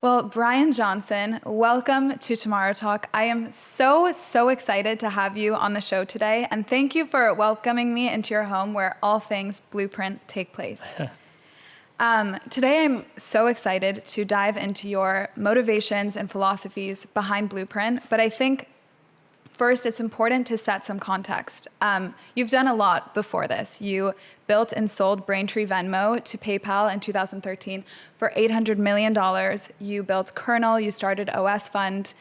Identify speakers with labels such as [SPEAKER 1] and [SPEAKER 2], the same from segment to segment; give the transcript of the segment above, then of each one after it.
[SPEAKER 1] Well, Bryan Johnson, welcome to Tomorrow Talk. I am so excited to have you on the show today, and thank you for welcoming me into your home where all things Blueprint take place. Today, I'm so excited to dive into your motivations and philosophies behind Blueprint, but I think first, it's important to set some context. You've done a lot before this. You built and sold Braintree Venmo to PayPal in 2013 for $800 million. You built Kernel, you started OS Fund.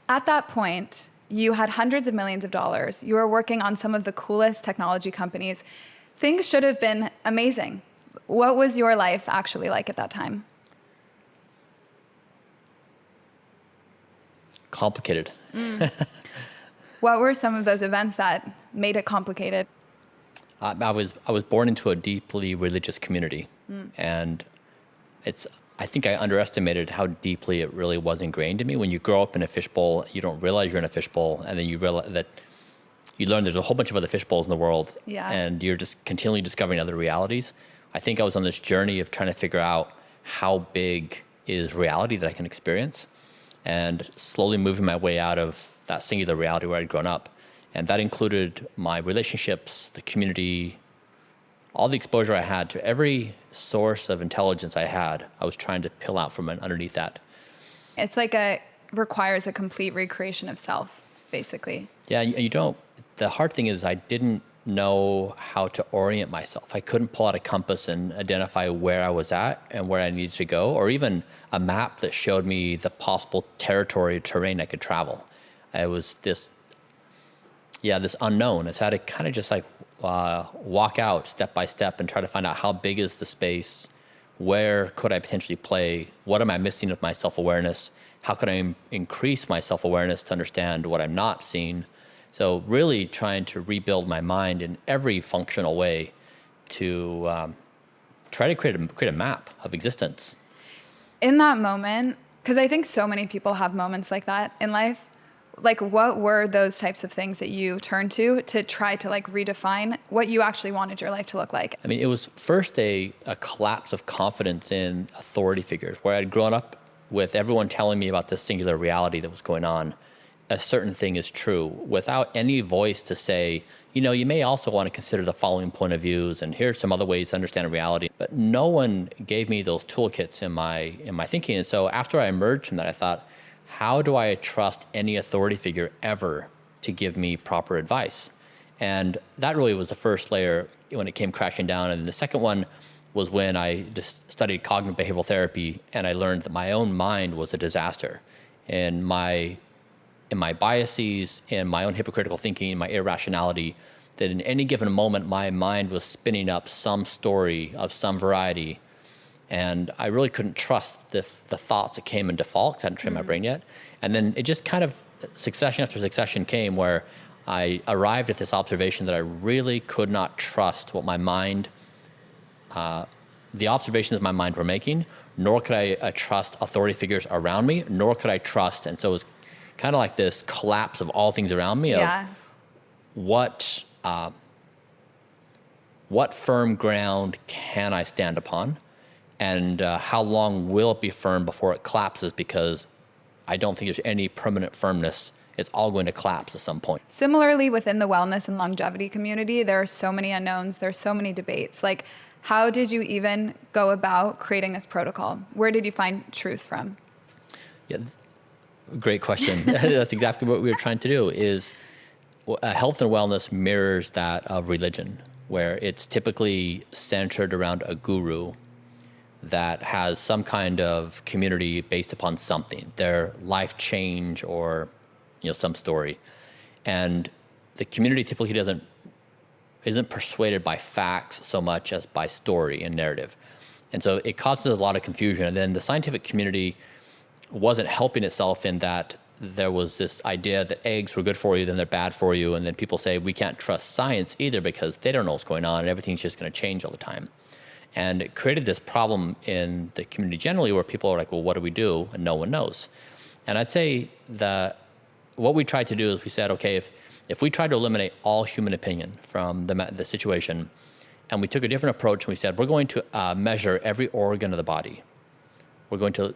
[SPEAKER 1] At that point, you had hundreds of millions of dollars. You were working on some of the coolest technology companies. Things should have been amazing. What was your life actually like at that time?
[SPEAKER 2] Complicated.
[SPEAKER 1] What were some of those events that made it complicated?
[SPEAKER 2] I was born into a deeply religious community, and I think I underestimated how deeply it really was ingrained in me. When you grow up in a fishbowl, you don't realize you're in a fishbowl, and then you realize that you learn there's a whole bunch of other fishbowls in the world, and you're just continually discovering other realities. I think I was on this journey of trying to figure out how big is reality that I can experience, and slowly moving my way out of that singular reality where I'd grown up. And that included my relationships, the community, all the exposure I had to every source of intelligence I had. I was trying to peel out from underneath that.
[SPEAKER 1] It's like requires a complete recreation of self, basically.
[SPEAKER 2] Yeah, the hard thing is I didn't know how to orient myself. I couldn't pull out a compass and identify where I was at and where I needed to go, or even a map that showed me the possible territory or terrain I could travel. It was this unknown. It's had to kind of just walk out step by step and try to find out how big is the space, where could I potentially play, what am I missing with my self-awareness, how could I increase my self-awareness to understand what I'm not seeing. So really trying to rebuild my mind in every functional way to try to create a map of existence.
[SPEAKER 1] In that moment, because I think so many people have moments like that in life, like what were those types of things that you turned to try to redefine what you actually wanted your life to look like?
[SPEAKER 2] I mean, it was first a collapse of confidence in authority figures, where I'd grown up with everyone telling me about this singular reality that was going on. A certain thing is true without any voice to say, you may also want to consider the following point of views, and here's some other ways to understand reality. But no one gave me those toolkits in my thinking. And so after I emerged from that, I thought, how do I trust any authority figure ever to give me proper advice? And that really was the first layer when it came crashing down. And the second one was when I just studied cognitive behavioral therapy, and I learned that my own mind was a disaster. And my biases, in my own hypocritical thinking, my irrationality, that in any given moment, my mind was spinning up some story of some variety. And I really couldn't trust the thoughts that came in default, because I hadn't trained my brain yet. And then it just kind of, succession after succession came, where I arrived at this observation that I really could not trust what my mind, the observations my mind were making, nor could I trust authority figures around me, nor could I trust. And so it was kind of like this collapse of all things around me, of what firm ground can I stand upon, and how long will it be firm before it collapses, because I don't think there's any permanent firmness. It's all going to collapse at some point.
[SPEAKER 1] Similarly, within the wellness and longevity community, there are so many unknowns, there's so many debates. Like, how did you even go about creating this protocol? Where did you find truth from?
[SPEAKER 2] Yeah. Great question. That's exactly what we were trying to do. Is health and wellness mirrors that of religion, where it's typically centered around a guru that has some kind of community based upon something, their life change or some story. And the community typically isn't persuaded by facts so much as by story and narrative. And so it causes a lot of confusion. And then the scientific community wasn't helping itself in that there was this idea that eggs were good for you, then they're bad for you. And then people say, we can't trust science either because they don't know what's going on and everything's just going to change all the time. And it created this problem in the community generally, where people are like, well, what do we do? And no one knows. And I'd say that what we tried to do is we said, okay, if we tried to eliminate all human opinion from the situation, and we took a different approach, and we said, we're going to measure every organ of the body. We're going to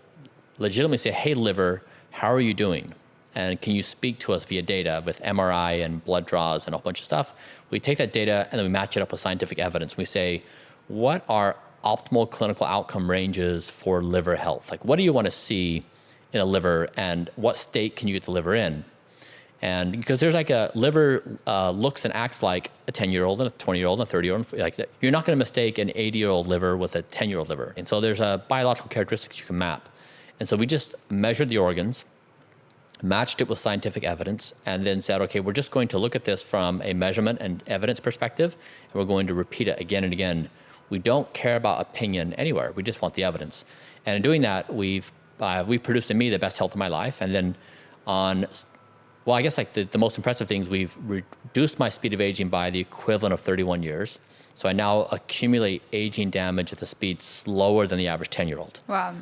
[SPEAKER 2] legitimately say, hey, liver, how are you doing? And can you speak to us via data with MRI and blood draws and a whole bunch of stuff? We take that data and then we match it up with scientific evidence. We say, what are optimal clinical outcome ranges for liver health? Like, what do you want to see in a liver, and what state can you get the liver in? And because there's like a liver looks and acts like a 10-year-old and a 20-year-old and a 30-year-old, like that. You're not going to mistake an 80-year-old liver with a 10-year-old liver. And so there's biological characteristics you can map. And so we just measured the organs, matched it with scientific evidence, and then said, okay, we're just going to look at this from a measurement and evidence perspective, and we're going to repeat it again and again. We don't care about opinion anywhere. We just want the evidence. And in doing that, we've produced in me the best health of my life. And then I guess like the most impressive things, we've reduced my speed of aging by the equivalent of 31 years. So I now accumulate aging damage at the speed slower than the average 10-year-old.
[SPEAKER 1] Wow.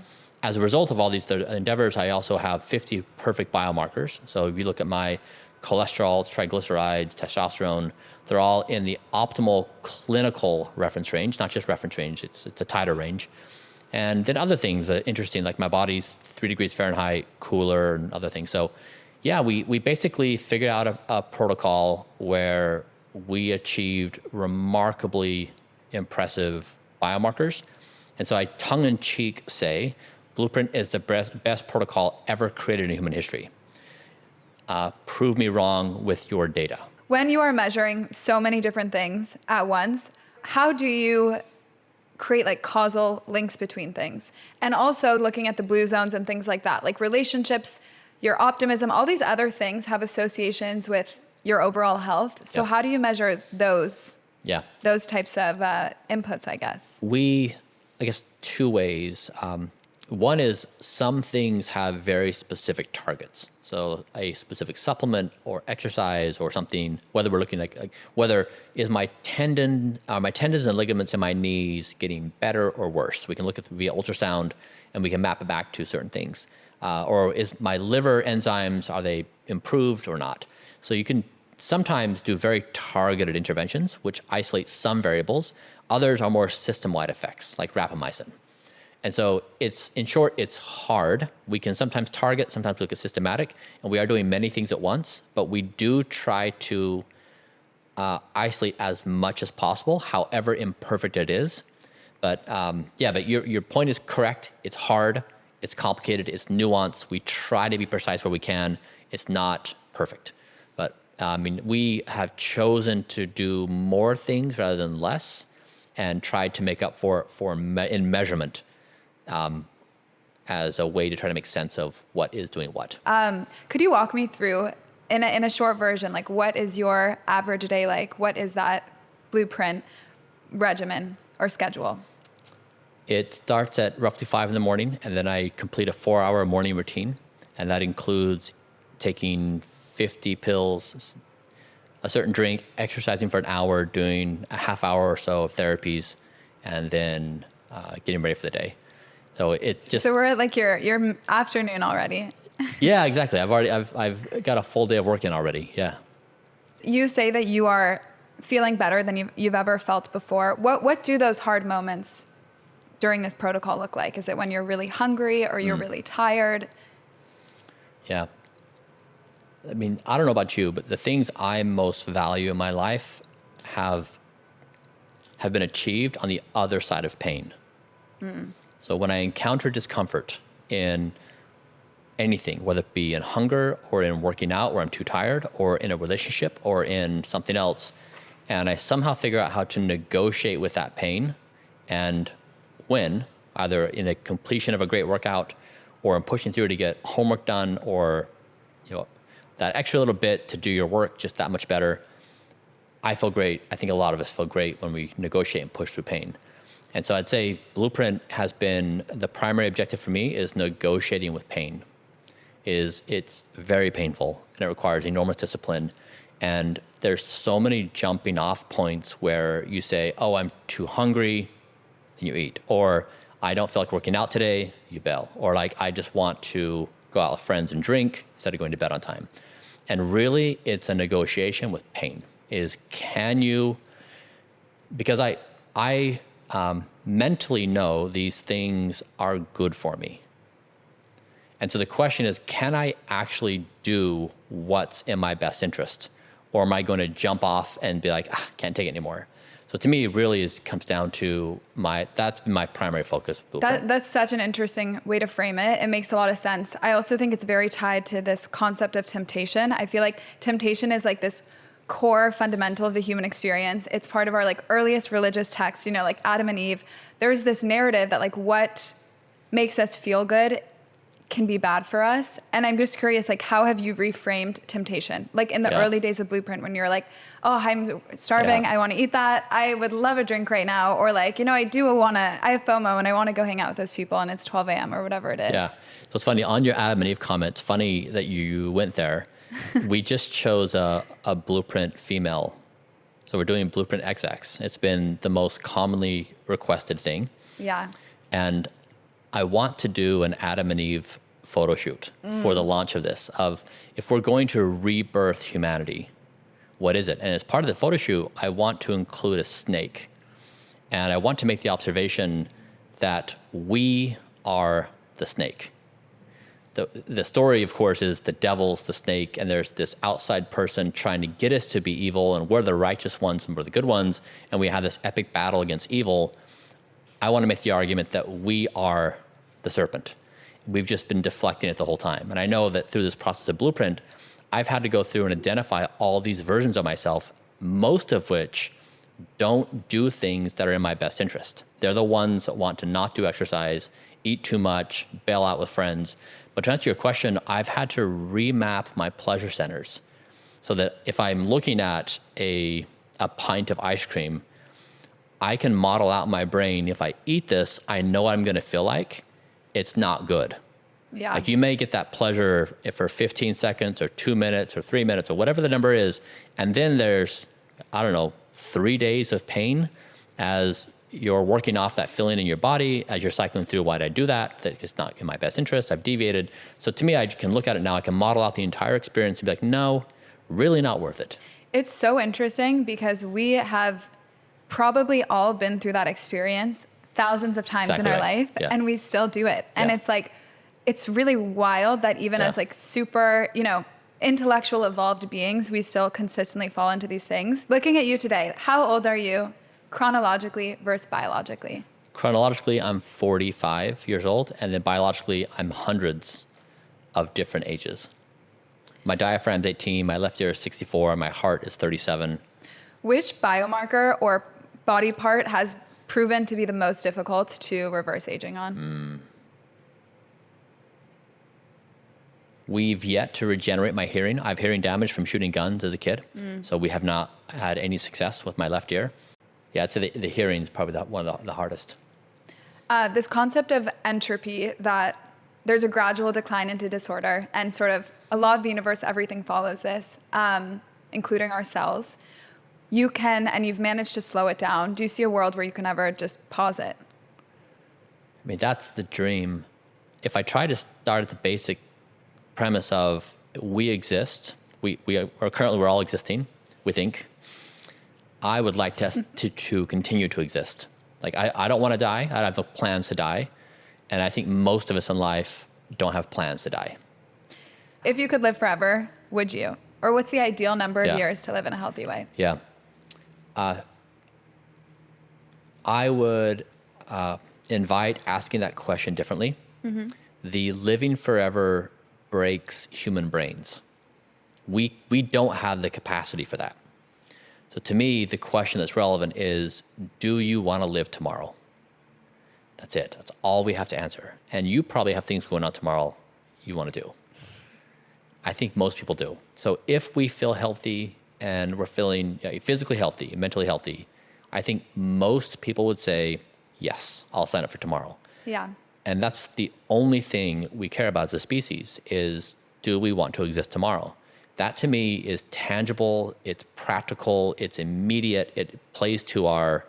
[SPEAKER 2] As a result of all these endeavors, I also have 50 perfect biomarkers. So if you look at my cholesterol, triglycerides, testosterone, they're all in the optimal clinical reference range, not just reference range, it's a tighter range. And then other things that are interesting, like my body's 3 degrees Fahrenheit cooler and other things. So yeah, we basically figured out a protocol where we achieved remarkably impressive biomarkers. And so I tongue-in-cheek say, Blueprint is the best protocol ever created in human history. Prove me wrong with your data.
[SPEAKER 1] When you are measuring so many different things at once, how do you create like causal links between things? And also looking at the blue zones and things like that, like relationships, your optimism, all these other things have associations with your overall health. So how do you measure those? Yeah. Those types of inputs, I guess.
[SPEAKER 2] I guess, two ways. One is some things have very specific targets. So a specific supplement or exercise or something, whether we're looking like whether is my tendons and ligaments in my knees getting better or worse. We can look at via ultrasound and we can map it back to certain things. Or is my liver enzymes, are they improved or not? So you can sometimes do very targeted interventions, which isolate some variables. Others are more system-wide effects, like rapamycin. And so in short, it's hard. We can sometimes target, sometimes look at systematic, and we are doing many things at once, but we do try to isolate as much as possible, however imperfect it is. But but your point is correct. It's hard, it's complicated, it's nuanced. We try to be precise where we can. It's not perfect. But we have chosen to do more things rather than less, and tried to make up for in measurement as a way to try to make sense of what is doing what.
[SPEAKER 1] Could you walk me through, in a short version, like what is your average day like? What is that Blueprint regimen or schedule?
[SPEAKER 2] It starts at roughly 5 in the morning, and then I complete a 4-hour morning routine, and that includes taking 50 pills, a certain drink, exercising for an hour, doing a half hour or so of therapies, and then getting ready for the day. So it's just.
[SPEAKER 1] So we're at like your afternoon already.
[SPEAKER 2] Yeah, exactly. I've got a full day of working already. Yeah.
[SPEAKER 1] You say that you are feeling better than you've ever felt before. What do those hard moments during this protocol look like? Is it when you're really hungry or you're really tired?
[SPEAKER 2] Yeah. I don't know about you, but the things I most value in my life have been achieved on the other side of pain. So when I encounter discomfort in anything, whether it be in hunger or in working out where I'm too tired, or in a relationship or in something else, and I somehow figure out how to negotiate with that pain and win, either in a completion of a great workout or in pushing through to get homework done, or that extra little bit to do your work just that much better, I feel great. I think a lot of us feel great when we negotiate and push through pain. And so I'd say Blueprint has been the primary objective for me is negotiating with pain. It's very painful and it requires enormous discipline. And there's so many jumping off points where you say, oh, I'm too hungry, and you eat. Or I don't feel like working out today, you bail. Or like, I just want to go out with friends and drink instead of going to bed on time. And really, it's a negotiation with pain. Because I mentally know these things are good for me. And so the question is, can I actually do what's in my best interest? Or am I going to jump off and be like, can't take it anymore? So to me, it really comes down to that's my primary focus.
[SPEAKER 1] That's such an interesting way to frame it. It makes a lot of sense. I also think it's very tied to this concept of temptation. I feel like temptation is like this core fundamental of the human experience. It's part of our like earliest religious texts, you know, like Adam and Eve. There's this narrative that like what makes us feel good can be bad for us. And I'm just curious, like, how have you reframed temptation? Like in the early days of Blueprint, when you're like, oh, I'm starving, I want to eat that. I would love a drink right now. Or like, you know, I have FOMO and I want to go hang out with those people and it's 12 a.m. or whatever it is.
[SPEAKER 2] Yeah. So it's funny, on your Adam and Eve comment, it's funny that you went there. We just chose a Blueprint female. So we're doing Blueprint XX. It's been the most commonly requested thing.
[SPEAKER 1] Yeah.
[SPEAKER 2] And I want to do an Adam and Eve photo shoot for the launch of this, of if we're going to rebirth humanity, what is it? And as part of the photo shoot, I want to include a snake. And I want to make the observation that we are the snake. The story, of course, is the devil's the snake, and there's this outside person trying to get us to be evil, and we're the righteous ones and we're the good ones, and we have this epic battle against evil. I want to make the argument that we are the serpent. We've just been deflecting it the whole time. And I know that through this process of Blueprint, I've had to go through and identify all these versions of myself, most of which don't do things that are in my best interest. They're the ones that want to not do exercise, eat too much, bail out with friends. But to answer your question, I've had to remap my pleasure centers so that if I'm looking at a pint of ice cream, I can model out in my brain, if I eat this, I know what I'm going to feel like. It's not good.
[SPEAKER 1] Yeah.
[SPEAKER 2] Like you may get that pleasure for 15 seconds or 2 minutes or 3 minutes or whatever the number is. And then there's, 3 days of pain as you're working off that feeling in your body, as you're cycling through, why did I do that? That it's not in my best interest. I've deviated. So to me, I can look at it now. I can model out the entire experience and be like, no, really not worth it.
[SPEAKER 1] It's so interesting because we have probably all been through that experience thousands of times in our life, and we still do it. And it's like, it's really wild that even as like super, intellectual evolved beings, we still consistently fall into these things. Looking at you today, how old are you chronologically versus biologically?
[SPEAKER 2] Chronologically, I'm 45 years old, and then biologically, I'm hundreds of different ages. My diaphragm's 18, my left ear is 64, my heart is 37. Which
[SPEAKER 1] biomarker or body part has proven to be the most difficult to reverse aging on?
[SPEAKER 2] We've yet to regenerate my hearing. I have hearing damage from shooting guns as a kid, so we have not had any success with my left ear. Yeah, I'd say the hearing is probably one of the hardest.
[SPEAKER 1] This concept of entropy, that there's a gradual decline into disorder, and sort of a law of the universe, everything follows this, including our cells. You can, and you've managed to slow it down. Do you see a world where you can ever just pause it?
[SPEAKER 2] I mean, that's the dream. If I try to start at the basic premise of we exist, we're all existing, we think, I would like to continue to exist. Like, I don't want to die. I don't have no plans to die. And I think most of us in life don't have plans to die.
[SPEAKER 1] If you could live forever, would you? Or what's the ideal number of years to live in a healthy way?
[SPEAKER 2] Yeah. I would invite asking that question differently. Mm-hmm. The living forever breaks human brains. We don't have the capacity for that. So to me, the question that's relevant is, do you want to live tomorrow? That's it. That's all we have to answer. And you probably have things going on tomorrow you want to do. I think most people do. So if we feel healthy and we're feeling physically healthy, mentally healthy, I think most people would say, yes, I'll sign up for tomorrow.
[SPEAKER 1] Yeah.
[SPEAKER 2] And that's the only thing we care about as a species is, do we want to exist tomorrow? That to me is tangible, it's practical, it's immediate, it plays to our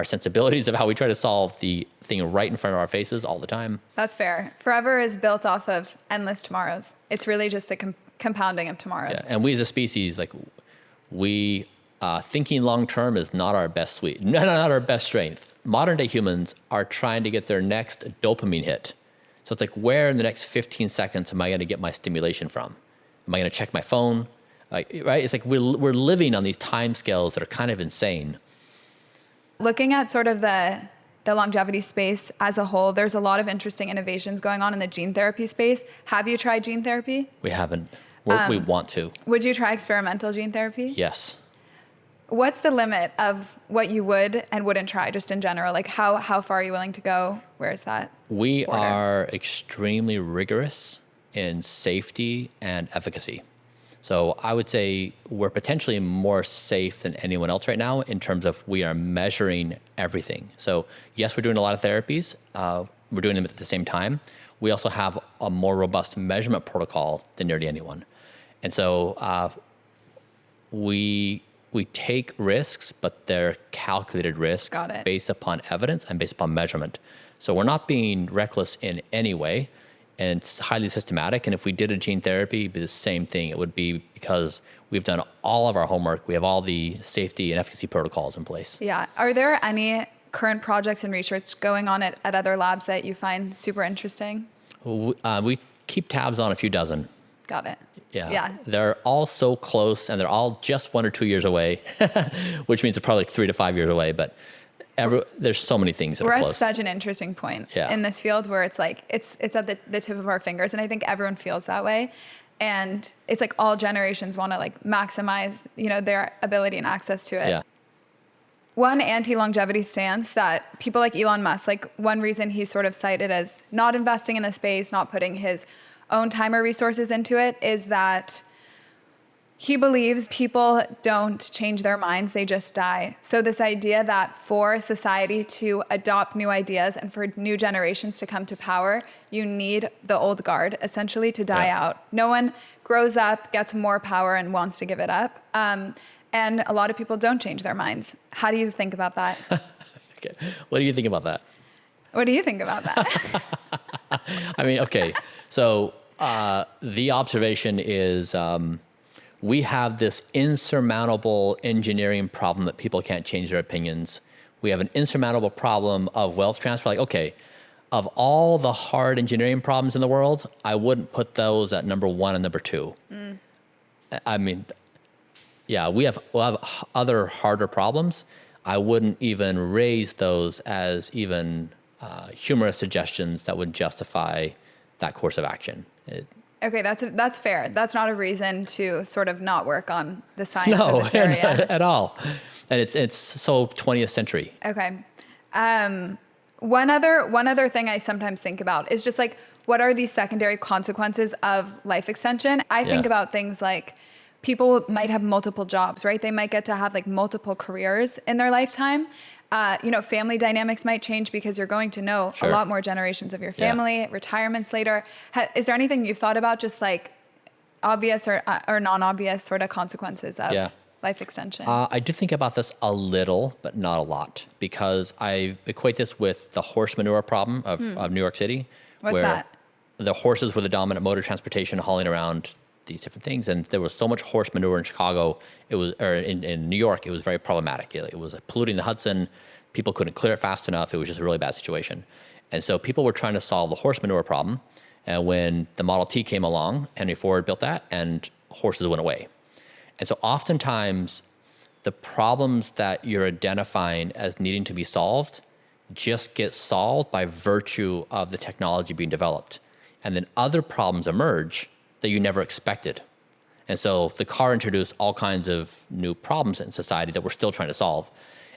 [SPEAKER 2] sensibilities of how we try to solve the thing right in front of our faces all the time.
[SPEAKER 1] That's fair. Forever is built off of endless tomorrows. It's really just a compounding of tomorrows.
[SPEAKER 2] Yeah. And we as a species, like we thinking long term is not our best not our best strength. Modern day humans are trying to get their next dopamine hit. So it's like, where in the next 15 seconds am I going to get my stimulation from? Am I going to check my phone? Right? It's like we're living on these time scales that are kind of insane.
[SPEAKER 1] Looking at sort of the longevity space as a whole, there's a lot of interesting innovations going on in the gene therapy space. Have you tried gene therapy?
[SPEAKER 2] We haven't. We want to.
[SPEAKER 1] Would you try experimental gene therapy?
[SPEAKER 2] Yes.
[SPEAKER 1] What's the limit of what you would and wouldn't try, just in general? Like how far are you willing to go? Where is that?
[SPEAKER 2] We
[SPEAKER 1] border?
[SPEAKER 2] are extremely rigorous in safety and efficacy. So I would say we're potentially more safe than anyone else right now in terms of we are measuring everything. So yes, we're doing a lot of therapies. We're doing them at the same time. We also have a more robust measurement protocol than nearly anyone. And so we take risks, but they're calculated risks based upon evidence and based upon measurement. So we're not being reckless in any way, and it's highly systematic. And if we did a gene therapy, it'd be the same thing. It would be because we've done all of our homework. We have all the safety and efficacy protocols in place.
[SPEAKER 1] Yeah. Are there any current projects and research going on at other labs that you find super interesting?
[SPEAKER 2] We keep tabs on a few dozen.
[SPEAKER 1] Got it.
[SPEAKER 2] Yeah. They're all so close, and they're all just 1 or 2 years away, which means they're probably like 3 to 5 years away. But there's so many things that are close.
[SPEAKER 1] We're at such an interesting point in this field where it's like it's at the tip of our fingers, and I think everyone feels that way. And it's like all generations want to like maximize, their ability and access to it.
[SPEAKER 2] Yeah.
[SPEAKER 1] One anti-longevity stance that people like Elon Musk, like one reason he's sort of cited as not investing in the space, not putting his own time or resources into it, is that he believes people don't change their minds, they just die. So this idea that for society to adopt new ideas and for new generations to come to power, you need the old guard essentially to die out. No one grows up, gets more power, and wants to give it up. And a lot of people don't change their minds. How do you think about that?
[SPEAKER 2] Okay. What do you think about that?
[SPEAKER 1] What do you think about that?
[SPEAKER 2] I mean, okay. So the observation is we have this insurmountable engineering problem that people can't change their opinions. We have an insurmountable problem of wealth transfer. Like, okay, of all the hard engineering problems in the world, I wouldn't put those at number 1 and number 2. I mean, yeah, we'll have other harder problems. I wouldn't even raise those as even humorous suggestions that would justify that course of action.
[SPEAKER 1] Okay, that's fair. That's not a reason to sort of not work on the science
[SPEAKER 2] No,
[SPEAKER 1] of this area.
[SPEAKER 2] at all. And it's so 20th century.
[SPEAKER 1] Okay. One other thing I sometimes think about is just like, what are these secondary consequences of life extension? I think about things like people might have multiple jobs, right? They might get to have like multiple careers in their lifetime. Family dynamics might change because you're going to know a lot more generations of your family, retirements later. Is there anything you've thought about, just like obvious or non-obvious sort of consequences of life extension?
[SPEAKER 2] I do think about this a little, but not a lot, because I equate this with the horse manure problem of New York City.
[SPEAKER 1] What's that?
[SPEAKER 2] The horses were the dominant mode of transportation, hauling around these different things, and there was so much horse manure in Chicago. In New York, it was very problematic. It was polluting the Hudson. People couldn't clear it fast enough. It was just a really bad situation, and so people were trying to solve the horse manure problem. And when the Model T came along, Henry Ford built that, and horses went away. And so oftentimes, the problems that you're identifying as needing to be solved just get solved by virtue of the technology being developed, and then other problems emerge that you never expected. And so the car introduced all kinds of new problems in society that we're still trying to solve.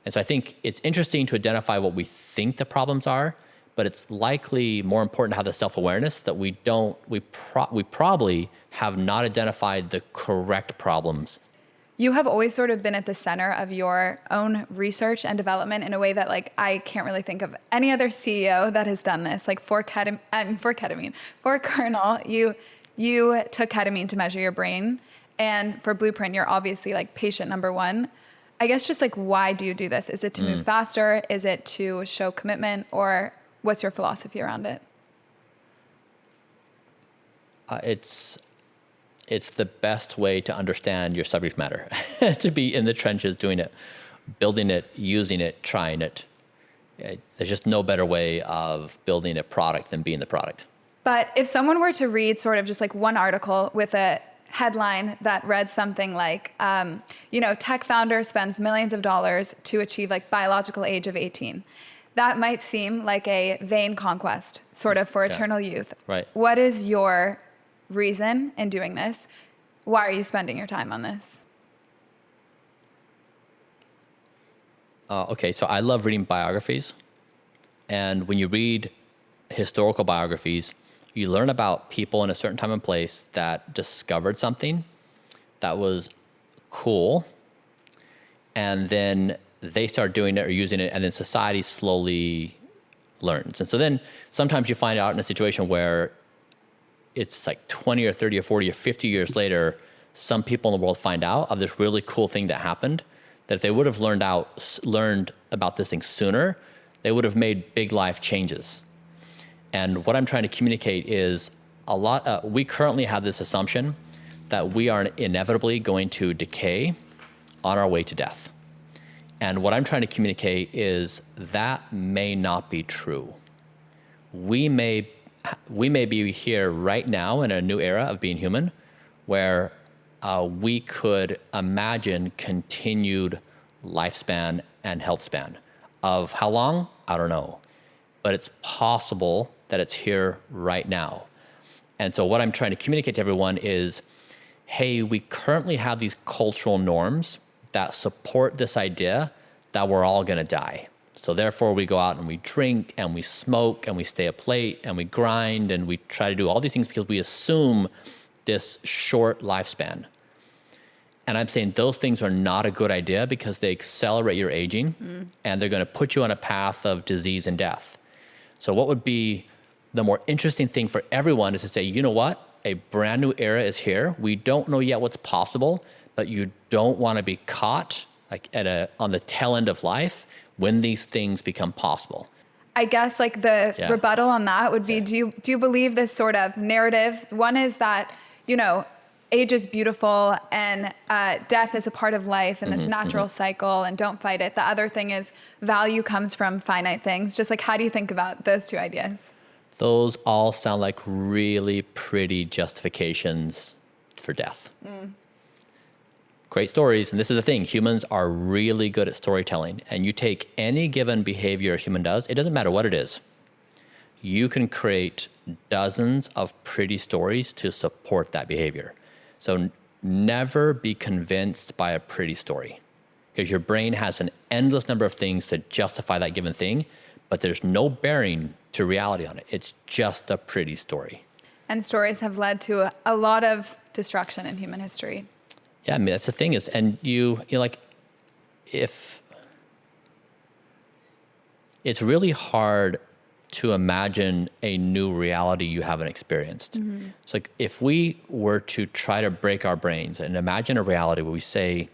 [SPEAKER 2] And so I think it's interesting to identify what we think the problems are, but it's likely more important to have the self-awareness that we probably have not identified the correct problems.
[SPEAKER 1] You have always sort of been at the center of your own research and development in a way that like I can't really think of any other CEO that has done this. Like for Kernel, you took ketamine to measure your brain, and for Blueprint, you're obviously like patient number 1. I guess just like, why do you do this? Is it to move faster? Is it to show commitment? Or what's your philosophy around it?
[SPEAKER 2] It's the best way to understand your subject matter, to be in the trenches doing it, building it, using it, trying it. There's just no better way of building a product than being the product.
[SPEAKER 1] But if someone were to read sort of just like one article with a headline that read something like, tech founder spends millions of dollars to achieve like biological age of 18, that might seem like a vain conquest, sort of for eternal youth.
[SPEAKER 2] Right.
[SPEAKER 1] What is your reason in doing this? Why are you spending your time on this?
[SPEAKER 2] Okay, so I love reading biographies. And when you read historical biographies, you learn about people in a certain time and place that discovered something that was cool, and then they start doing it or using it, and then society slowly learns. And so then sometimes you find out in a situation where it's like 20 or 30 or 40 or 50 years later, some people in the world find out of this really cool thing that happened, that if they would have learned about this thing sooner, they would have made big life changes. And what I'm trying to communicate is we currently have this assumption that we are inevitably going to decay on our way to death. And what I'm trying to communicate is that may not be true. We may be here right now in a new era of being human where we could imagine continued lifespan and health span. Of how long? I don't know. But it's possible that it's here right now. And so what I'm trying to communicate to everyone is, hey, we currently have these cultural norms that support this idea that we're all gonna die. So therefore we go out and we drink and we smoke and we stay up late and we grind and we try to do all these things because we assume this short lifespan. And I'm saying those things are not a good idea because they accelerate your aging and they're gonna put you on a path of disease and death. So what would be the more interesting thing for everyone is to say, you know what? A brand new era is here. We don't know yet what's possible, but you don't want to be caught like on the tail end of life when these things become possible.
[SPEAKER 1] I guess like the rebuttal on that would be, do you believe this sort of narrative? One is that, age is beautiful and death is a part of life and this natural cycle and don't fight it. The other thing is value comes from finite things. Just like, how do you think about those two ideas?
[SPEAKER 2] Those all sound like really pretty justifications for death. Great stories. And this is the thing, humans are really good at storytelling. And you take any given behavior a human does, it doesn't matter what it is. You can create dozens of pretty stories to support that behavior. So never be convinced by a pretty story because your brain has an endless number of things to justify that given thing, but there's no bearing to reality on it. It's just a pretty story.
[SPEAKER 1] And stories have led to a lot of destruction in human history.
[SPEAKER 2] Yeah, I mean, that's the thing is, and you like, if it's really hard to imagine a new reality you haven't experienced. It's like if we were to try to break our brains and imagine a reality where we say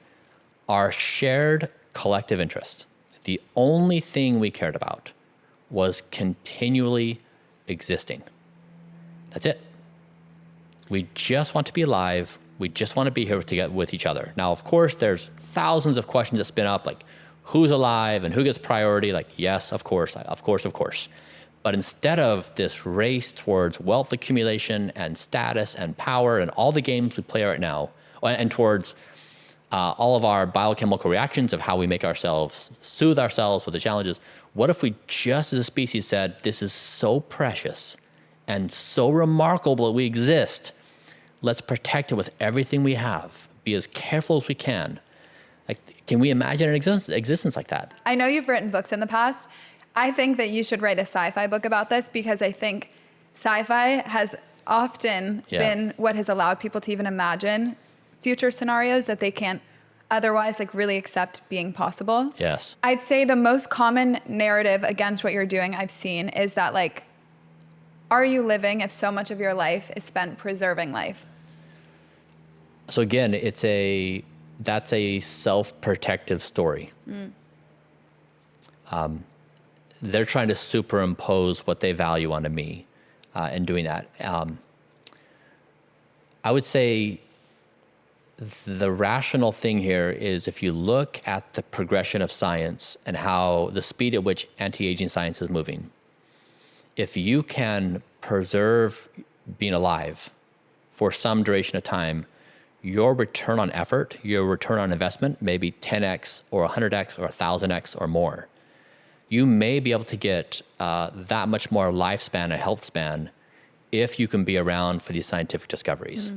[SPEAKER 2] our shared collective interest, the only thing we cared about was continually existing. That's it. We just want to be alive. We just want to be here together with each other. Now, of course, there's thousands of questions that spin up, like who's alive and who gets priority? Like, yes, of course. But instead of this race towards wealth accumulation and status and power and all the games we play right now, and towards all of our biochemical reactions of how we make ourselves soothe ourselves with the challenges, what if we just as a species said, this is so precious and so remarkable that we exist. Let's protect it with everything we have. Be as careful as we can. Like, can we imagine an existence like that?
[SPEAKER 1] I know you've written books in the past. I think that you should write a sci-fi book about this because I think sci-fi has often been what has allowed people to even imagine future scenarios that they can't otherwise like really accept being possible.
[SPEAKER 2] Yes.
[SPEAKER 1] I'd say the most common narrative against what you're doing I've seen is that like, are you living if so much of your life is spent preserving life?
[SPEAKER 2] So again, that's a self-protective story. They're trying to superimpose what they value onto me in doing that. I would say the rational thing here is if you look at the progression of science and how the speed at which anti-aging science is moving, if you can preserve being alive for some duration of time, your return on effort, your return on investment, maybe 10x or 100x or 1,000x or more. You may be able to get that much more lifespan and health span if you can be around for these scientific discoveries.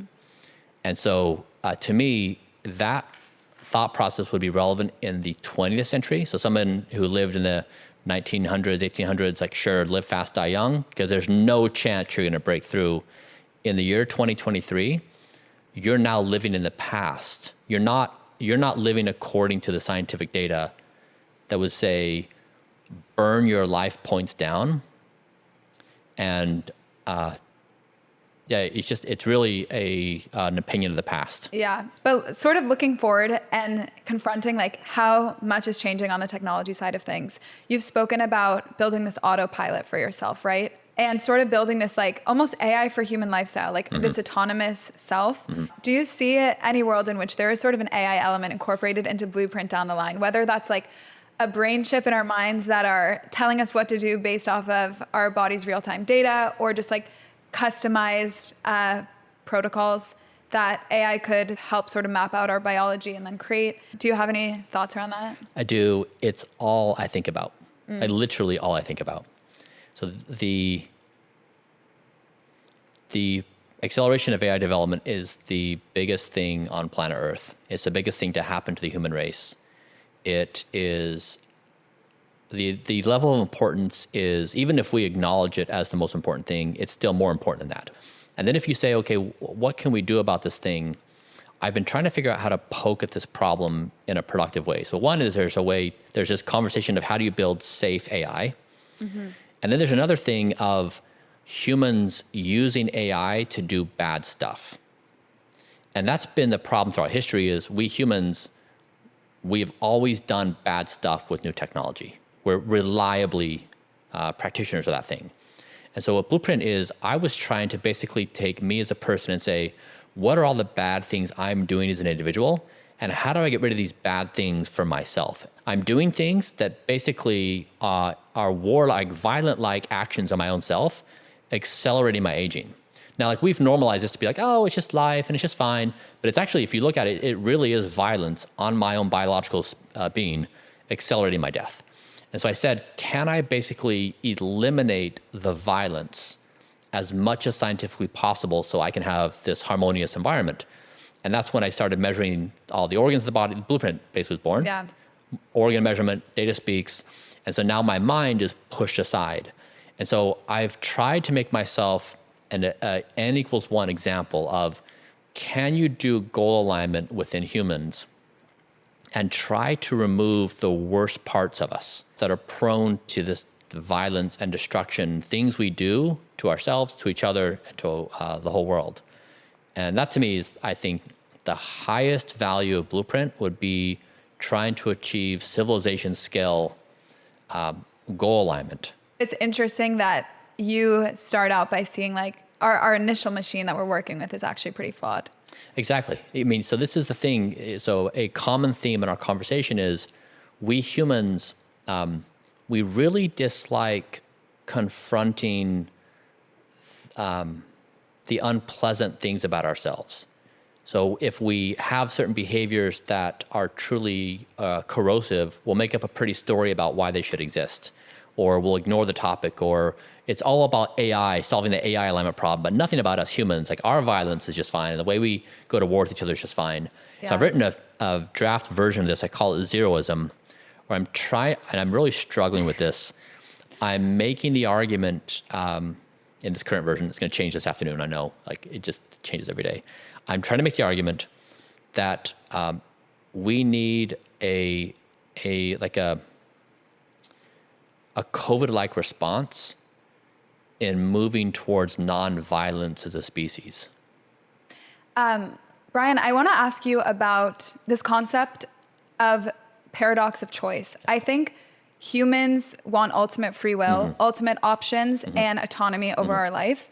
[SPEAKER 2] And so to me, that thought process would be relevant in the 20th century. So someone who lived in the 1900s, 1800s, like sure, live fast, die young, because there's no chance you're going to break through. In the year 2023, you're now living in the past. You're not living according to the scientific data that would say, burn your life points down. And it's really an opinion of the past.
[SPEAKER 1] Yeah, but sort of looking forward and confronting like how much is changing on the technology side of things. You've spoken about building this autopilot for yourself, right? And sort of building this like almost AI for human lifestyle, like this autonomous self. Do you see any world in which there is sort of an AI element incorporated into Blueprint down the line, whether that's like a brain chip in our minds that are telling us what to do based off of our body's real-time data, or just like customized protocols that AI could help sort of map out our biology and then create? Do you have any thoughts around that?
[SPEAKER 2] I do. It's all I think about. Literally all I think about. So the acceleration of AI development is the biggest thing on planet Earth. It's the biggest thing to happen to the human race. It is the level of importance is, even if we acknowledge it as the most important thing, it's still more important than that. And then if you say, okay, what can we do about this thing? I've been trying to figure out how to poke at this problem in a productive way. So one is there's this conversation of how do you build safe AI? And then there's another thing of humans using AI to do bad stuff. And that's been the problem throughout history is we humans, we've always done bad stuff with new technology. We're reliably practitioners of that thing. And so what Blueprint is, I was trying to basically take me as a person and say, what are all the bad things I'm doing as an individual? And how do I get rid of these bad things for myself? I'm doing things that basically are warlike, violent-like actions on my own self, accelerating my aging. Now, like we've normalized this to be like, oh, it's just life and it's just fine. But it's actually, if you look at it, it really is violence on my own biological being, accelerating my death. And so I said, can I basically eliminate the violence as much as scientifically possible so I can have this harmonious environment? And that's when I started measuring all the organs of the body. The Blueprint basically was born.
[SPEAKER 1] Yeah.
[SPEAKER 2] Organ measurement, data speaks. And so now my mind is pushed aside. And so I've tried to make myself an N=1 example of, can you do goal alignment within humans and try to remove the worst parts of us that are prone to this violence and destruction, things we do to ourselves, to each other, and to the whole world. And that to me is, I think, the highest value of Blueprint would be trying to achieve civilization scale goal alignment.
[SPEAKER 1] It's interesting that you start out by seeing like our initial machine that we're working with is actually pretty flawed.
[SPEAKER 2] Exactly. I mean, so this is the thing. So a common theme in our conversation is we humans, we really dislike confronting the unpleasant things about ourselves. So if we have certain behaviors that are truly corrosive, we'll make up a pretty story about why they should exist, or we'll ignore the topic, or it's all about AI, solving the AI alignment problem, but nothing about us humans. Like our violence is just fine. The way we go to war with each other is just fine. Yeah. So I've written a draft version of this. I call it Zeroism, where I'm trying, and I'm really struggling with this. I'm making the argument in this current version. It's going to change this afternoon. I know, like it just changes every day. I'm trying to make the argument that we need a COVID-like response in moving towards non-violence as a species.
[SPEAKER 1] Bryan, I want to ask you about this concept of paradox of choice. I think humans want ultimate free will, ultimate options, and autonomy over our life.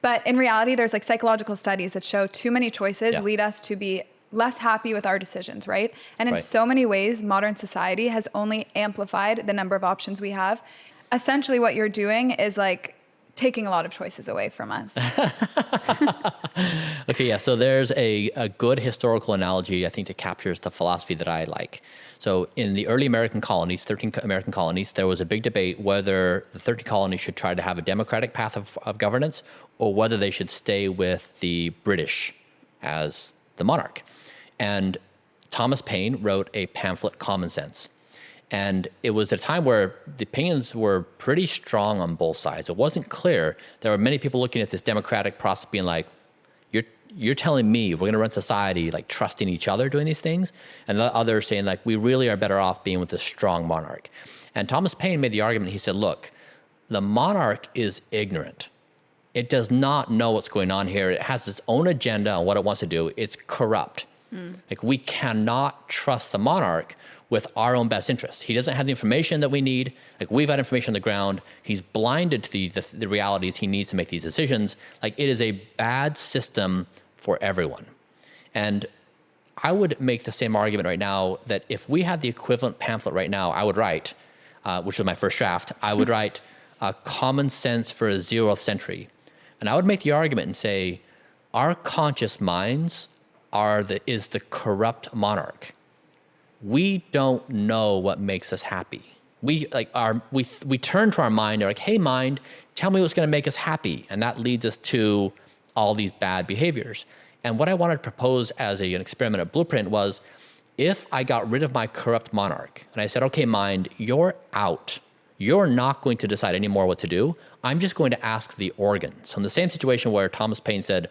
[SPEAKER 1] But in reality, there's like psychological studies that show too many choices lead us to be less happy with our decisions, right? And in so many ways, modern society has only amplified the number of options we have. Essentially what you're doing is like taking a lot of choices away from us.
[SPEAKER 2] Okay, yeah. So there's a good historical analogy, I think, that captures the philosophy that I like. So in the early American colonies, 13 American colonies, there was a big debate whether the 13 colonies should try to have a democratic path of governance or whether they should stay with the British as the monarch. And Thomas Paine wrote a pamphlet, Common Sense. And it was a time where the opinions were pretty strong on both sides. It wasn't clear. There were many people looking at this democratic process being like, you're telling me we're going to run society like trusting each other doing these things, and the others saying like we really are better off being with a strong monarch. And Thomas Paine made the argument. He said, look, the monarch is ignorant. It does not know what's going on here. It has its own agenda on what it wants to do. It's corrupt. Like we cannot trust the monarch with our own best interests. He doesn't have the information that we need. Like we've got information on the ground. He's blinded to the realities he needs to make these decisions. Like it is a bad system for everyone. And I would make the same argument right now that if we had the equivalent pamphlet right now, I would write, which was my first draft, I would write Common Sense for a 0th century. And I would make the argument and say, our conscious minds is the corrupt monarch. We don't know what makes us happy. We turn to our mind, they're like, hey mind, tell me what's gonna make us happy. And that leads us to all these bad behaviors. And what I wanted to propose as an experiment at Blueprint was, if I got rid of my corrupt monarch and I said, okay, mind, you're out. You're not going to decide anymore what to do. I'm just going to ask the organs. So in the same situation where Thomas Paine said,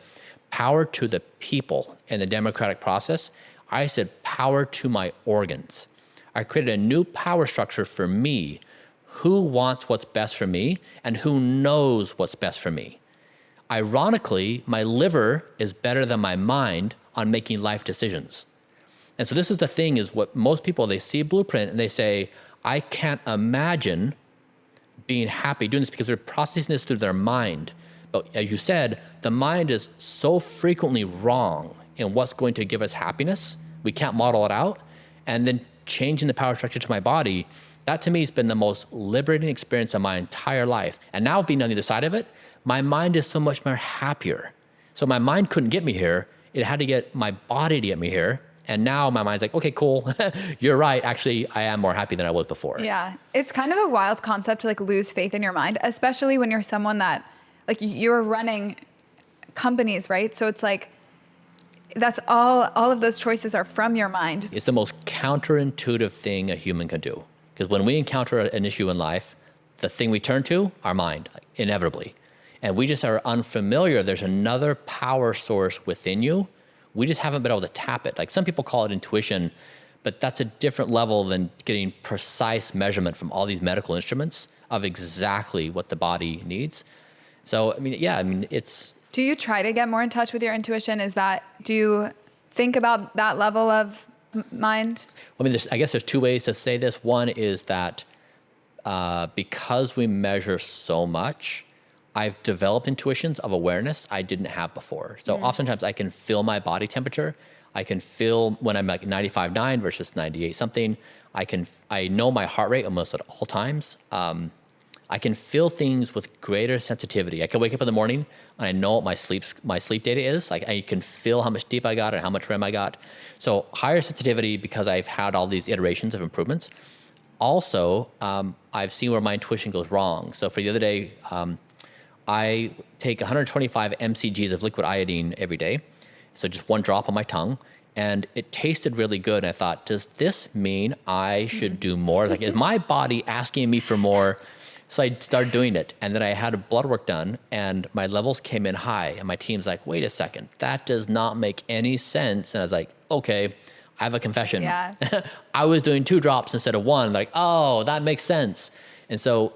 [SPEAKER 2] power to the people in the democratic process, I said power to my organs. I created a new power structure for me. Who wants what's best for me and who knows what's best for me? Ironically, my liver is better than my mind on making life decisions. And so this is the thing, is what most people, they see Blueprint and they say, I can't imagine being happy doing this, because they're processing this through their mind. But as you said, the mind is so frequently wrong in what's going to give us happiness. We can't model it out. And then changing the power structure to my body, that to me has been the most liberating experience of my entire life. And now being on the other side of it, my mind is so much more happier. So my mind couldn't get me here. It had to get my body to get me here. And now my mind's like, okay, cool. You're right. Actually, I am more happy than I was before.
[SPEAKER 1] Yeah. It's kind of a wild concept to like lose faith in your mind, especially when you're someone that, like, you're running companies, right? So it's like, that's all of those choices are from your mind.
[SPEAKER 2] It's the most counterintuitive thing a human can do. Because when we encounter an issue in life, the thing we turn to, our mind, like, inevitably. And we just are unfamiliar. There's another power source within you. We just haven't been able to tap it. Like some people call it intuition, but that's a different level than getting precise measurement from all these medical instruments of exactly what the body needs. So, I mean, yeah, it's...
[SPEAKER 1] Do you try to get more in touch with your intuition? Do you think about that level of mind?
[SPEAKER 2] I mean, I guess there's two ways to say this. One is that because we measure so much, I've developed intuitions of awareness I didn't have before. So oftentimes I can feel my body temperature. I can feel when I'm like 95.9 versus 98 something. I know my heart rate almost at all times. I can feel things with greater sensitivity. I can wake up in the morning and I know what my sleep data is. Like I can feel how much deep I got and how much REM I got. So higher sensitivity because I've had all these iterations of improvements. Also, I've seen where my intuition goes wrong. So for the other day, I take 125 mcgs of liquid iodine every day. So just one drop on my tongue. And it tasted really good. And I thought, does this mean I should do more? Like, is my body asking me for more? So I started doing it. And then I had a blood work done and my levels came in high. And my team's like, wait a second, that does not make any sense. And I was like, okay, I have a confession.
[SPEAKER 1] Yeah.
[SPEAKER 2] I was doing 2 drops instead of 1. Like, oh, that makes sense. And so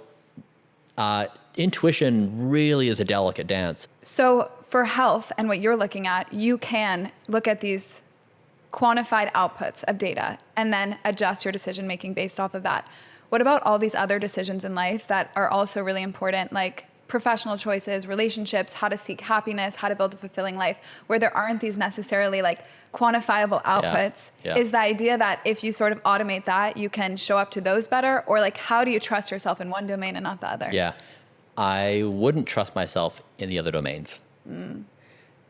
[SPEAKER 2] intuition really is a delicate dance.
[SPEAKER 1] So for health and what you're looking at, you can look at these quantified outputs of data and then adjust your decision making based off of that. What about all these other decisions in life that are also really important, like professional choices, relationships, how to seek happiness, how to build a fulfilling life, where there aren't these necessarily like quantifiable outputs?
[SPEAKER 2] Yeah.
[SPEAKER 1] Is the idea that if you sort of automate that, you can show up to those better? Or like, how do you trust yourself in one domain and not the other?
[SPEAKER 2] Yeah. I wouldn't trust myself in the other domains.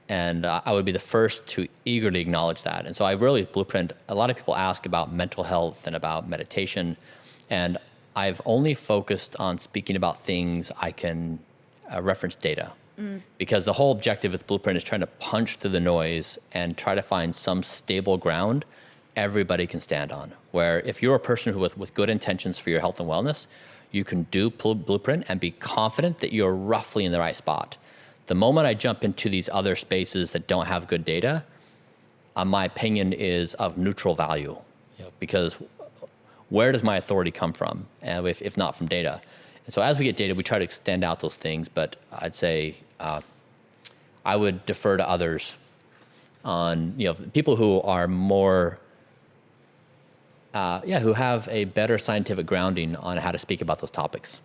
[SPEAKER 2] And I would be the first to eagerly acknowledge that. And so I really blueprint. A lot of people ask about mental health and about meditation. And I've only focused on speaking about things I can reference data. Because the whole objective with Blueprint is trying to punch through the noise and try to find some stable ground everybody can stand on. Where if you're a person who with good intentions for your health and wellness, you can do Blueprint and be confident that you're roughly in the right spot. The moment I jump into these other spaces that don't have good data, my opinion is of neutral value. Because where does my authority come from, if not from data? And so as we get data, we try to extend out those things, but I'd say I would defer to others on, people who are more, who have a better scientific grounding on how to speak about those topics.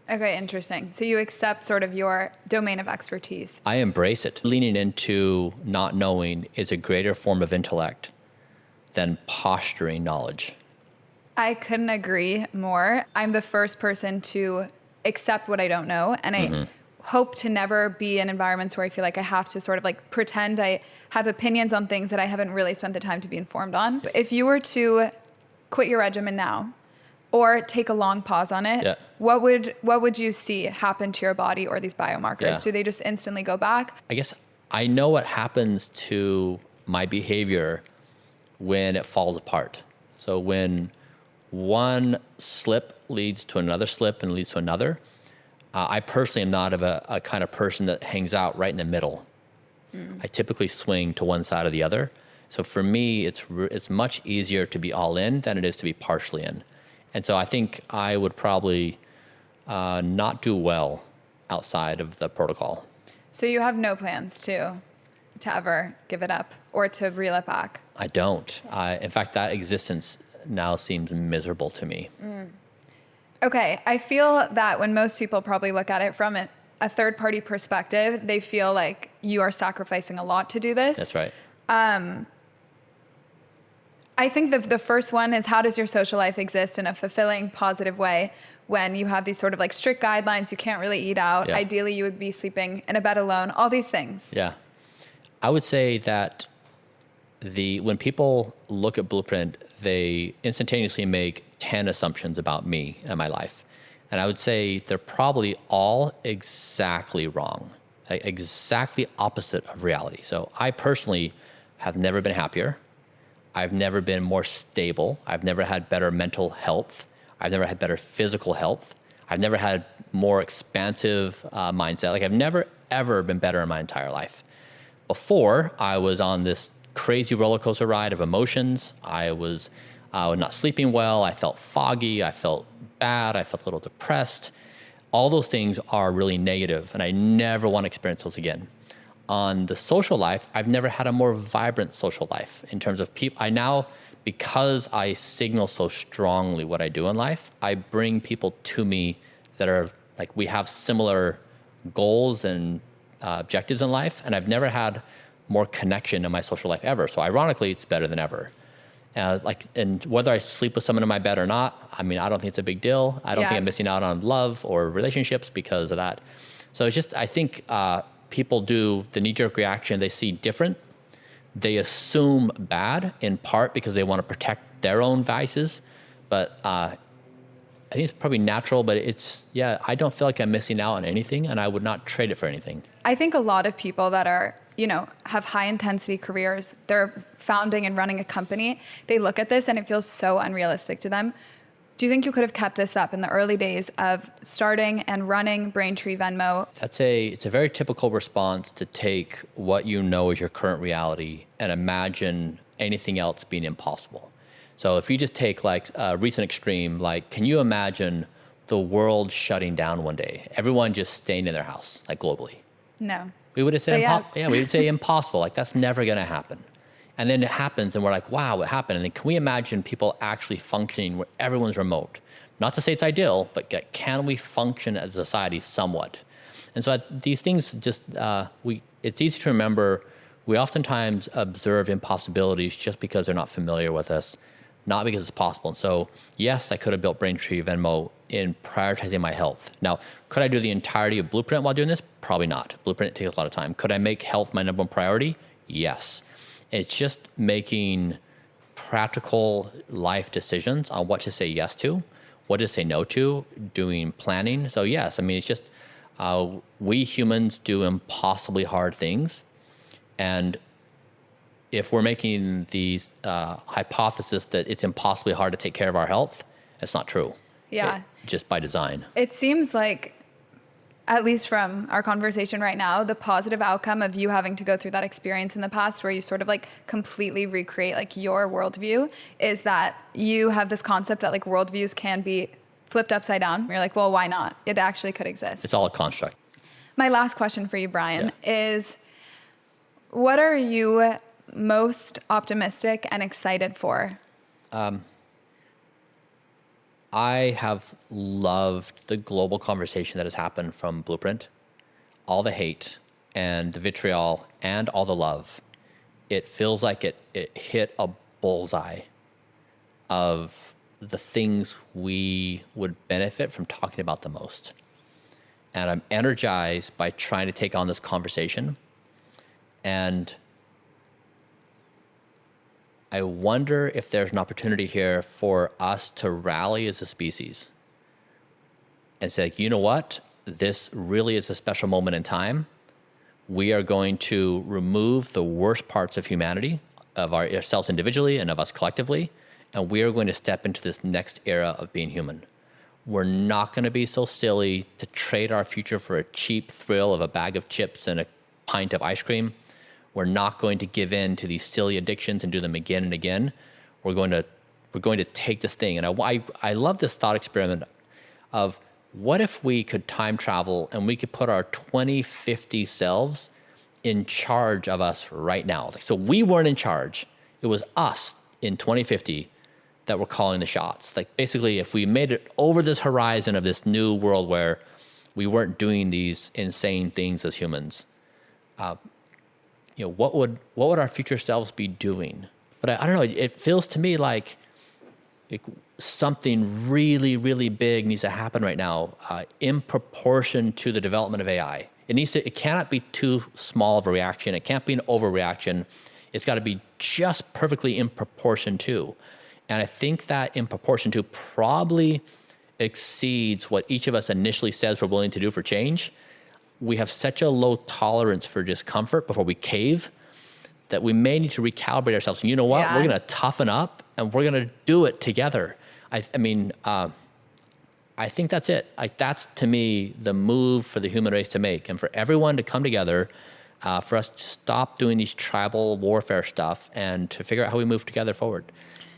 [SPEAKER 1] Okay, interesting. So you accept sort of your domain of expertise.
[SPEAKER 2] I embrace it. Leaning into not knowing is a greater form of intellect than posturing knowledge.
[SPEAKER 1] I couldn't agree more. I'm the first person to accept what I don't know, and I hope to never be in environments where I feel like I have to sort of like pretend I have opinions on things that I haven't really spent the time to be informed on. If you were to quit your regimen now or take a long pause on it, what would you see happen to your body or these biomarkers? Do they just instantly go back?
[SPEAKER 2] I guess I know what happens to my behavior when it falls apart. So when one slip leads to another slip and leads to another, I personally am not of a kind of person that hangs out right in the middle. I typically swing to one side or the other. So for me, it's much easier to be all in than it is to be partially in. And so I think I would probably not do well outside of the protocol.
[SPEAKER 1] So you have no plans to ever give it up or to reel it back?
[SPEAKER 2] I don't. In fact, that existence now seems miserable to me.
[SPEAKER 1] Okay, I feel that when most people probably look at it from a third-party perspective, they feel like you are sacrificing a lot to do this.
[SPEAKER 2] That's right.
[SPEAKER 1] I think the first one is, how does your social life exist in a fulfilling, positive way when you have these sort of like strict guidelines, you can't really eat out, ideally you would be sleeping in a bed alone, all these things.
[SPEAKER 2] Yeah. I would say that when people look at Blueprint, they instantaneously make 10 assumptions about me and my life. And I would say they're probably all exactly wrong, exactly opposite of reality. So I personally have never been happier. I've never been more stable. I've never had better mental health. I've never had better physical health. I've never had more expansive mindset. Like I've never, ever been better in my entire life. Before, I was on this crazy roller coaster ride of emotions. I was not sleeping well. I felt foggy. I felt bad. I felt a little depressed. All those things are really negative, and I never want to experience those again. On the social life, I've never had a more vibrant social life in terms of people. I now, because I signal so strongly what I do in life, I bring people to me that are like, we have similar goals and objectives in life, and I've never had more connection in my social life ever. So ironically, it's better than ever. And whether I sleep with someone in my bed or not, I mean, I don't think it's a big deal. I don't think I'm missing out on love or relationships because of that. So it's just, I think people do the knee-jerk reaction. They see different. They assume bad in part because they want to protect their own vices. But I think it's probably natural, but I don't feel like I'm missing out on anything, and I would not trade it for anything.
[SPEAKER 1] I think a lot of people that are, have high intensity careers, they're founding and running a company, they look at this and it feels so unrealistic to them. Do you think you could have kept this up in the early days of starting and running Braintree Venmo?
[SPEAKER 2] It's a very typical response to take what you know is your current reality and imagine anything else being impossible. So if you just take like a recent extreme, like, can you imagine the world shutting down one day? Everyone just staying in their house, like globally.
[SPEAKER 1] No.
[SPEAKER 2] We would have said, we would say impossible. Like that's never going to happen. And then it happens and we're like, wow, what happened? And then can we imagine people actually functioning where everyone's remote? Not to say it's ideal, but can we function as a society somewhat? And so these things just, it's easy to remember. We oftentimes observe impossibilities just because they're not familiar with us. not because it's possible. And so, yes, I could have built Braintree Venmo in prioritizing my health. Now, could I do the entirety of Blueprint while doing this? Probably not. Blueprint takes a lot of time. Could I make health my number one priority? Yes. It's just making practical life decisions on what to say yes to, what to say no to, doing planning. So yes, I mean, it's just, we humans do impossibly hard things. And if we're making the hypothesis that it's impossibly hard to take care of our health, it's not true.
[SPEAKER 1] Yeah.
[SPEAKER 2] Just by design.
[SPEAKER 1] It seems like, at least from our conversation right now, the positive outcome of you having to go through that experience in the past where you sort of like completely recreate like your worldview is that you have this concept that like worldviews can be flipped upside down. You're like, well, why not? It actually could exist.
[SPEAKER 2] It's all a construct.
[SPEAKER 1] My last question for you, Bryan, is what are you most optimistic and excited for?
[SPEAKER 2] I have loved the global conversation that has happened from Blueprint, all the hate and the vitriol and all the love. It feels like it hit a bullseye of the things we would benefit from talking about the most. And I'm energized by trying to take on this conversation. And I wonder if there's an opportunity here for us to rally as a species and say, you know what? This really is a special moment in time. We are going to remove the worst parts of humanity, of ourselves individually and of us collectively, and we are going to step into this next era of being human. We're not going to be so silly to trade our future for a cheap thrill of a bag of chips and a pint of ice cream. We're not going to give in to these silly addictions and do them again and again. We're going to take this thing. And I love this thought experiment of what if we could time travel and we could put our 2050 selves in charge of us right now. So we weren't in charge. It was us in 2050 that were calling the shots. Like basically, if we made it over this horizon of this new world where we weren't doing these insane things as humans, what would our future selves be doing? But I don't know. It feels to me like something really, really big needs to happen right now, in proportion to the development of AI. It cannot be too small of a reaction. It can't be an overreaction. It's got to be just perfectly in proportion to. And I think that in proportion to probably exceeds what each of us initially says we're willing to do for change. We have such a low tolerance for discomfort before we cave that we may need to recalibrate ourselves. And you know what?
[SPEAKER 1] Yeah.
[SPEAKER 2] We're going to toughen up and we're going to do it together. I think that's it. Like that's to me the move for the human race to make, and for everyone to come together, for us to stop doing these tribal warfare stuff and to figure out how we move together forward.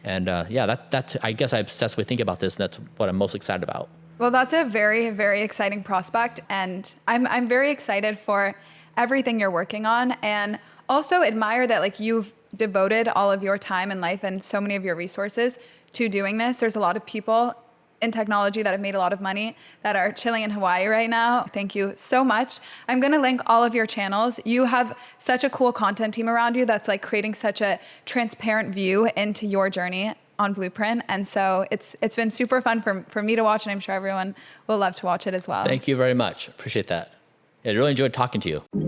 [SPEAKER 2] And that's I guess I obsessively think about this, and that's what I'm most excited about.
[SPEAKER 1] Well, that's a very, very exciting prospect, and I'm very excited for everything you're working on, and also admire that like you've devoted all of your time and life and so many of your resources to doing this. There's a lot of people in technology that have made a lot of money that are chilling in Hawaii right now. Thank you so much. I'm going to link all of your channels. You have such a cool content team around you that's like creating such a transparent view into your journey on Blueprint. And so it's been super fun for me to watch, and I'm sure everyone will love to watch it as well.
[SPEAKER 2] Thank you very much. Appreciate that. I really enjoyed talking to you.